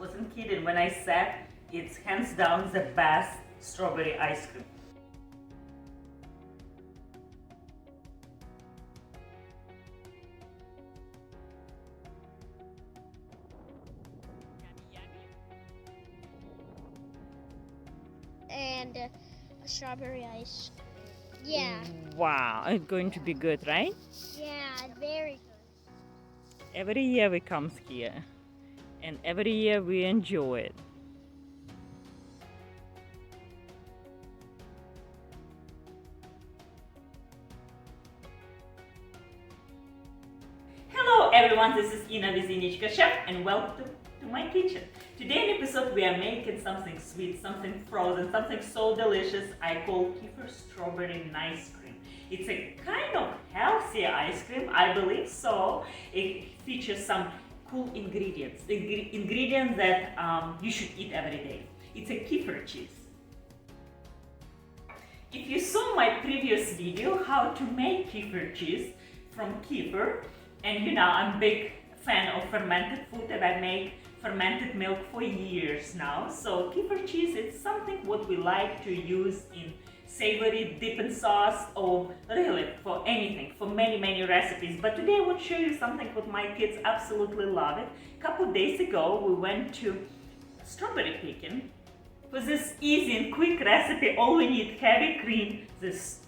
wasn't kidding when I said it's hands down the best strawberry ice cream. And strawberry ice. Yeah. Wow, it's going to be good, right? Yeah, very good. Every year we come here, and every year we enjoy it. Hello everyone, this is Ina with Innichka Chef and welcome to my kitchen. Today in episode we are making something sweet, something frozen, something so delicious I call Kefir strawberry ice cream. It's a kind of healthy ice cream, I believe so. It features some cool ingredients, ingredients that you should eat every day. It's a kefir cheese. If you saw my previous video how to make kefir cheese from kefir, and you know I'm a big fan of fermented food and I make fermented milk for years now. So kefir cheese is something what we like to use in savory dipping sauce or really for anything, for many recipes. But today I want to show you something what my kids absolutely love it. A couple of days ago we went to strawberry picking. For this easy and quick recipe, all we need heavy cream, this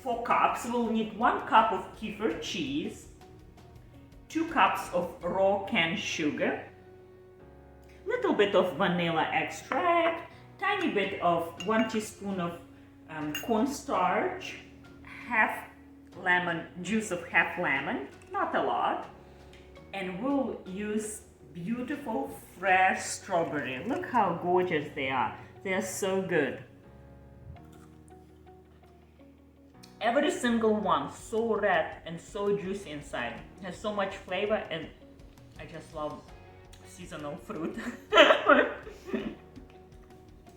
4 cups. We'll need 1 cup of kefir cheese, 2 cups of raw canned sugar, little bit of vanilla extract, tiny bit of 1 teaspoon of cornstarch, juice of half lemon, not a lot, and we'll use beautiful fresh strawberry. Look how gorgeous they are. They are so good. Every single one so red and so juicy inside. Has so much flavor and I just love seasonal fruit.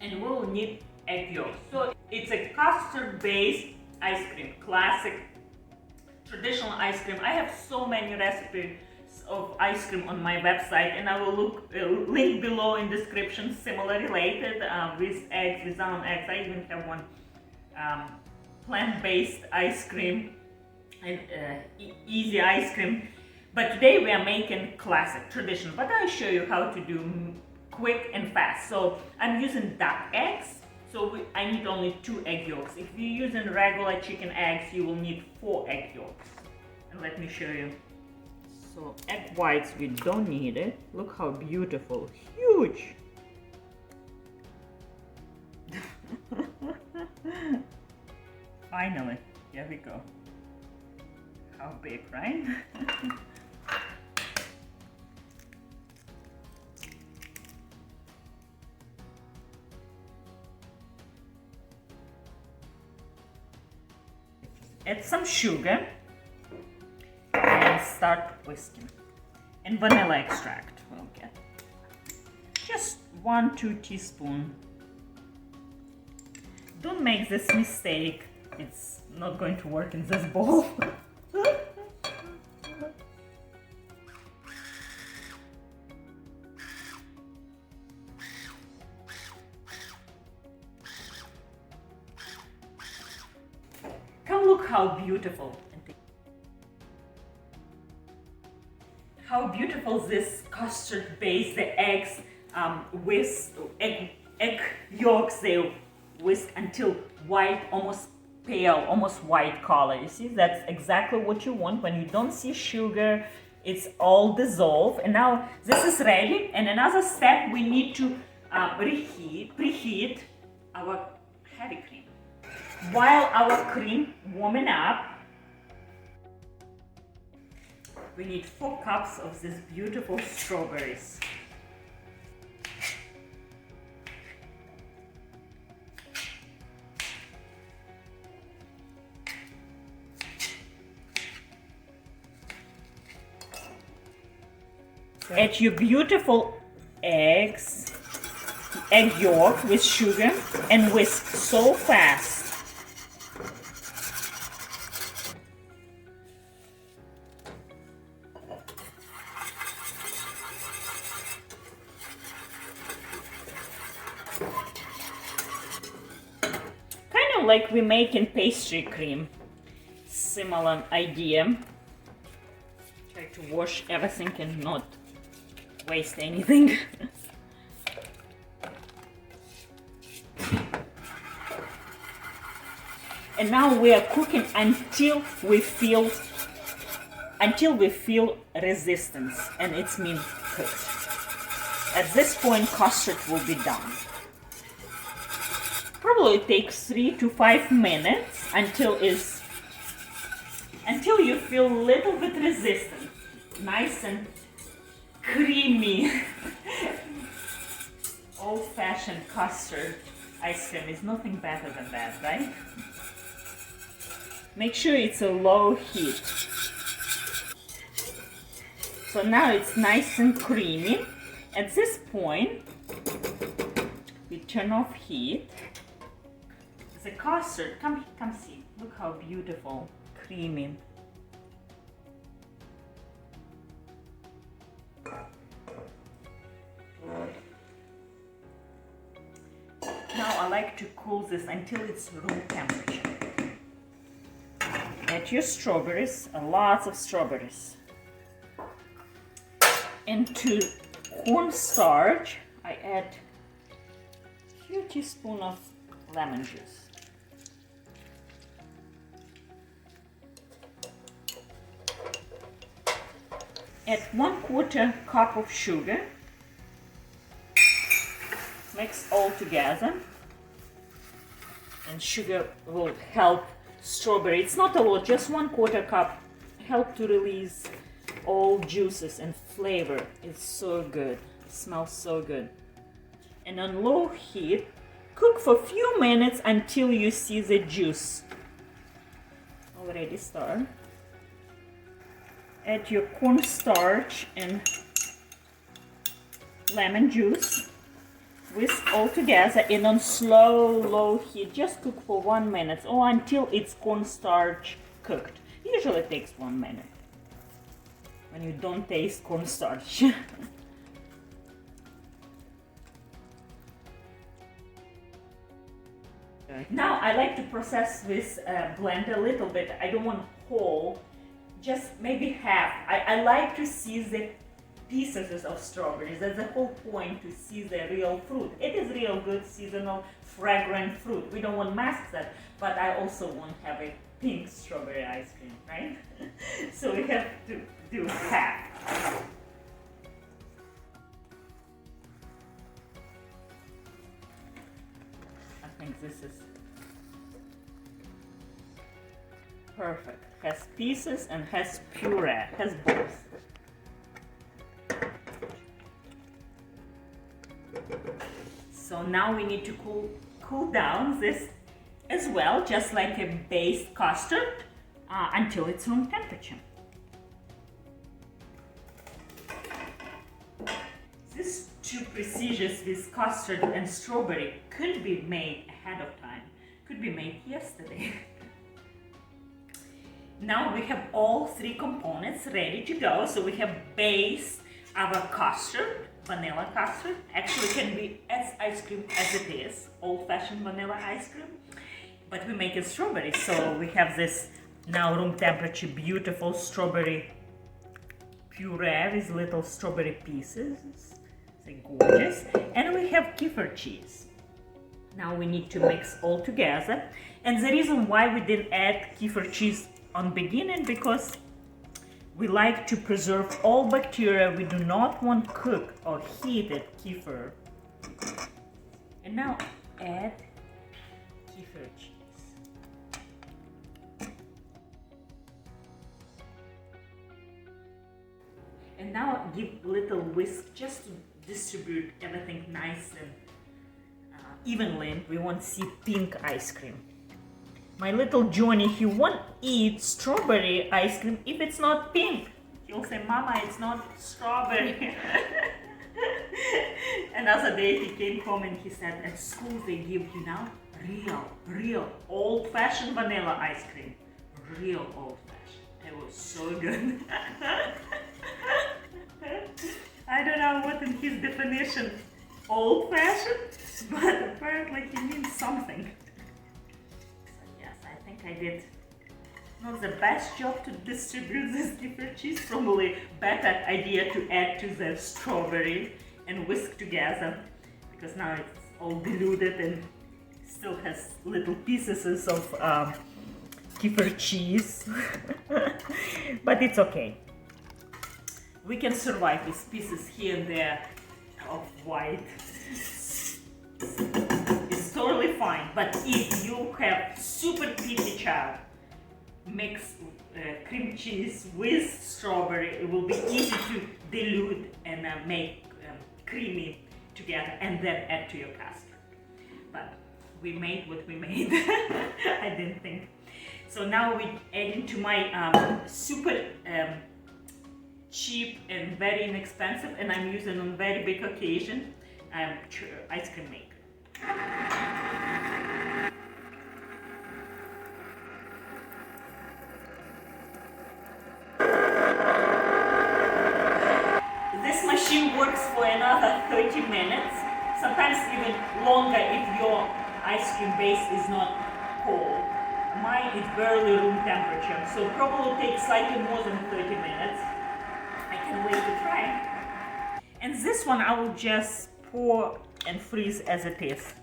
And we'll need egg yolk. So it's a custard based ice cream, classic traditional ice cream. I have so many recipes of ice cream on my website and I will link below in description, similar related with eggs, without eggs. I even have one plant-based ice cream and easy ice cream. But today we are making classic, traditional, but I'll show you how to do quick and fast. So I'm using duck eggs, so I need only 2 egg yolks. If you're using regular chicken eggs, you will need 4 egg yolks. And let me show you. So egg whites, we don't need it. Look how beautiful, huge. Finally, here we go. How big, right? Add some sugar and start whisking. And vanilla extract we'll get. Just 1-2 teaspoons. Don't make this mistake. It's not going to work in this bowl. Come look how beautiful. How beautiful this custard base, the eggs egg yolks, they whisk until white, almost pale, almost white color. You see, that's exactly what you want when you don't see sugar. It's all dissolved. And now this is ready. And another step, we need to preheat our heavy cream. While our cream warming up, we need 4 cups of these beautiful strawberries. Add your beautiful egg yolk with sugar and whisk so fast. like we make in pastry cream. Similar idea. Try to wash everything and not waste anything. And now we are cooking until we feel resistance, and it's mean cooked. At this point, custard will be done. Probably it takes 3 to 5 minutes until you feel a little bit resistant, nice and creamy. Old-fashioned custard ice cream is nothing better than that, right? Make sure it's a low heat. So now it's nice and creamy. At this point, we turn off heat. The custard, come see. Look how beautiful, creamy. Now I like to cool this until it's room temperature. Add your strawberries, lots of strawberries. And to cornstarch, I add a few teaspoons of lemon juice. Add 1/4 cup of sugar. Mix all together. And sugar will help strawberry. It's not a lot, just 1/4 cup. Help to release all juices and flavor. It's so good. It smells so good. And on low heat, cook for a few minutes until you see the juice. Already start. Add your cornstarch and lemon juice. Whisk all together and on low heat. Just cook for 1 minute or until it's cornstarch cooked. Usually it takes 1 minute when you don't taste cornstarch. Now I like to process this blend a little bit. I don't want whole, just maybe half. I like to see the pieces of strawberries. That's the whole point, to see the real fruit. It is real good seasonal fragrant fruit. We don't want mask that, but I also won't have a pink strawberry ice cream, right? So we have to do half. I think this is perfect. Has pieces and has puree, has both. So now we need to cool down this as well, just like a base custard, until it's room temperature. These two procedures with custard and strawberry could be made ahead of time, could be made yesterday. Now we have all 3 components ready to go. So we have base our custard, vanilla custard. Actually can be as ice cream as it is, old-fashioned vanilla ice cream. But we make it strawberry, so we have this now room temperature beautiful strawberry puree with little strawberry pieces. It's gorgeous. And we have Kefir cheese. Now we need to mix all together. And the reason why we didn't add Kefir cheese on beginning, because we like to preserve all bacteria. We do not want cooked or heated kefir. And now add Kefir cheese. And now give little whisk just to distribute everything nice and evenly. We want to see pink ice cream. My little Johnny, he won't eat strawberry ice cream if it's not pink. He'll say, Mama, it's not strawberry. Another day he came home and he said, at school they give you now real old-fashioned vanilla ice cream. Real old-fashioned. It was so good. I don't know what in his definition old-fashioned, but apparently he means something. I did not the best job to distribute this kefir cheese. Probably better idea to add to the strawberry and whisk together, because now it's all diluted and still has little pieces of kefir cheese. But it's okay. We can survive with pieces here and there of white. It's totally fine. But if you have super picky child, mix cream cheese with strawberry, it will be easy to dilute and make creamy together and then add to your custard. But we made what we made. I didn't think. So now we add into my super cheap and very inexpensive, and I'm using on very big occasion, ice cream maker. This machine works for another 30 minutes, sometimes even longer if your ice cream base is not cold. Mine is barely room temperature, so probably takes slightly more than 30 minutes. I can't wait to try. And this one I will just pour and freeze as it is.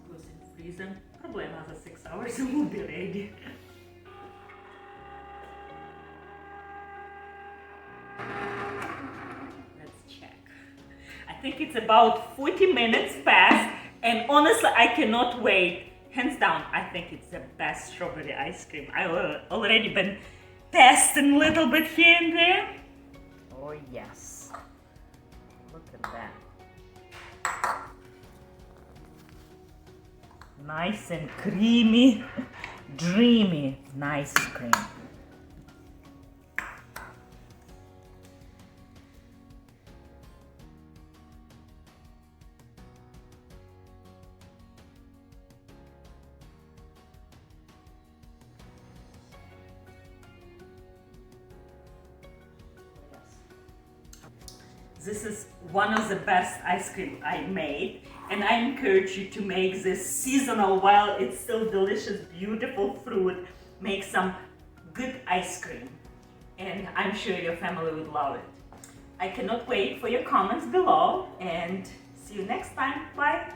Goes in freezer, probably another 6 hours it will be ready. Let's check. I think it's about 40 minutes past, and honestly I cannot wait. Hands down, I think it's the best strawberry ice cream. I've already been testing a little bit here and there. Oh yes, look at that. Nice and creamy, dreamy, nice cream. This is one of the best ice cream I made, and I encourage you to make this seasonal while it's still delicious, beautiful fruit. Make some good ice cream, and I'm sure your family would love it. I cannot wait for your comments below, and see you next time. Bye!